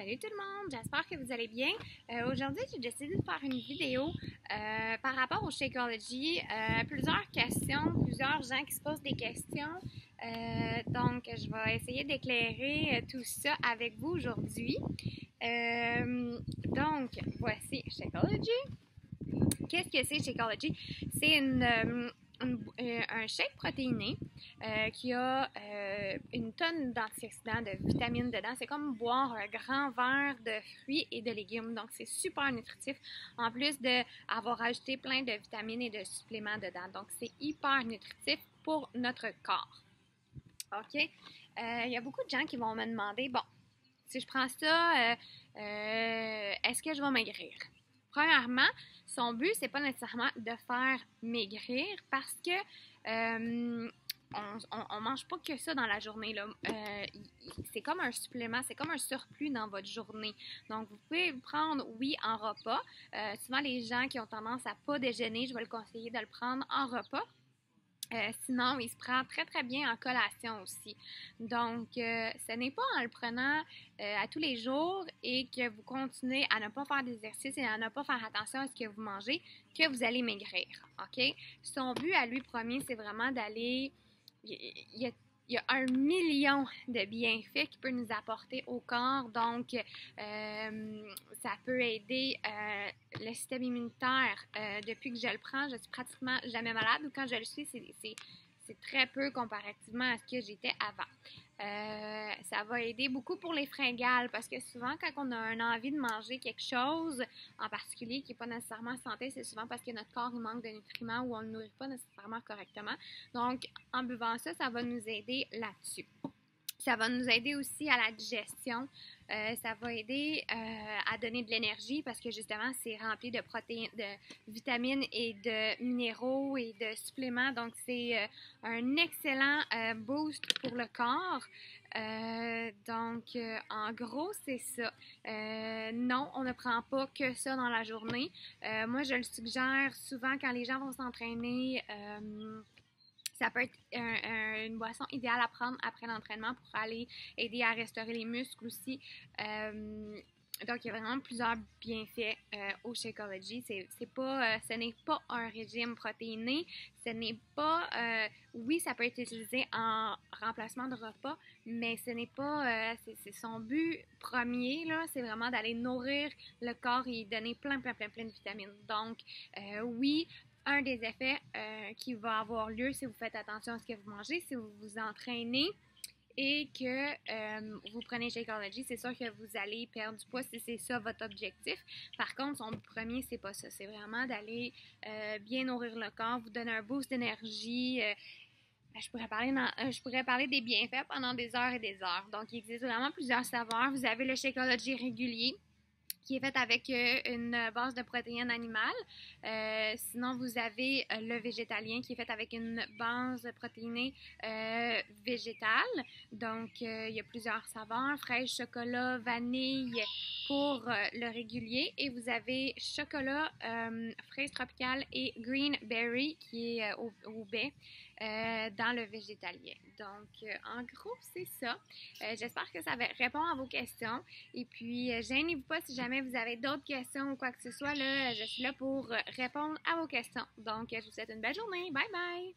Salut tout le monde, j'espère que vous allez bien. Aujourd'hui, j'ai décidé de faire une vidéo par rapport au Shakeology. Plusieurs questions, plusieurs gens qui se posent des questions. Donc, je vais essayer d'éclairer tout ça avec vous aujourd'hui. Donc, voici Shakeology. Qu'est-ce que c'est Shakeology? C'est un shake protéiné qui a une tonne d'antioxydants, de vitamines dedans. C'est comme boire un grand verre de fruits et de légumes. Donc, c'est super nutritif. En plus d'avoir ajouté plein de vitamines et de suppléments dedans. Donc, c'est hyper nutritif pour notre corps. OK? Il y a beaucoup de gens qui vont me demander, bon, si je prends ça, est-ce que je vais maigrir? Premièrement, son but, c'est pas nécessairement de faire maigrir parce que on mange pas que ça dans la journée, là. C'est comme un supplément, c'est comme un surplus dans votre journée. Donc, vous pouvez le prendre, oui, en repas. Souvent, les gens qui ont tendance à pas déjeuner, je vais le conseiller de le prendre en repas. Sinon, il se prend très très bien en collation aussi. Donc, ce n'est pas en le prenant à tous les jours et que vous continuez à ne pas faire d'exercice et à ne pas faire attention à ce que vous mangez que vous allez maigrir. OK? Son but à lui premier, c'est vraiment d'aller... Il y a 1 million de bienfaits qu'il peut nous apporter au corps. Donc, ça peut aider le système immunitaire. Depuis que je le prends, je suis pratiquement jamais malade. Ou quand je le suis, c'est très peu comparativement à ce que j'étais avant. Ça va aider beaucoup pour les fringales parce que souvent, quand on a une envie de manger quelque chose en particulier qui n'est pas nécessairement santé, c'est souvent parce que notre corps il manque de nutriments ou on ne le nourrit pas nécessairement correctement. Donc, en buvant ça, ça va nous aider là-dessus. Ça va nous aider aussi à la digestion. Ça va aider à donner de l'énergie parce que justement, c'est rempli de protéines, de vitamines et de minéraux et de suppléments. Donc, c'est un excellent boost pour le corps. En gros, c'est ça. Non, on ne prend pas que ça dans la journée. Moi, je le suggère souvent quand les gens vont s'entraîner. Ça peut être une boisson idéale à prendre après l'entraînement pour aller aider à restaurer les muscles aussi. Donc, il y a vraiment plusieurs bienfaits au Shakeology. Ce n'est pas un régime protéiné. Ce n'est pas... oui, ça peut être utilisé en remplacement de repas, mais ce n'est pas... c'est son but premier, là, c'est vraiment d'aller nourrir le corps et donner plein de vitamines. Donc, oui... Un des effets qui va avoir lieu si vous faites attention à ce que vous mangez, si vous vous entraînez et que vous prenez Shakeology, c'est sûr que vous allez perdre du poids si c'est ça votre objectif. Par contre, son premier, c'est pas ça. C'est vraiment d'aller bien nourrir le corps, vous donner un boost d'énergie. Je pourrais parler des bienfaits pendant des heures et des heures. Donc, il existe vraiment plusieurs saveurs. Vous avez le Shakeology régulier, qui est fait avec une base de protéines animales. Sinon, vous avez le végétalien qui est fait avec une base protéinée végétale. Donc, il y a plusieurs saveurs, fraise, chocolat, vanille pour le régulier. Et vous avez chocolat, fraise tropicale et green berry qui est au baie. Dans le végétalien. Donc, en gros, c'est ça. J'espère que ça répond à vos questions. Et puis, gênez-vous pas si jamais vous avez d'autres questions ou quoi que ce soit. Là, je suis là pour répondre à vos questions. Donc, je vous souhaite une belle journée. Bye bye!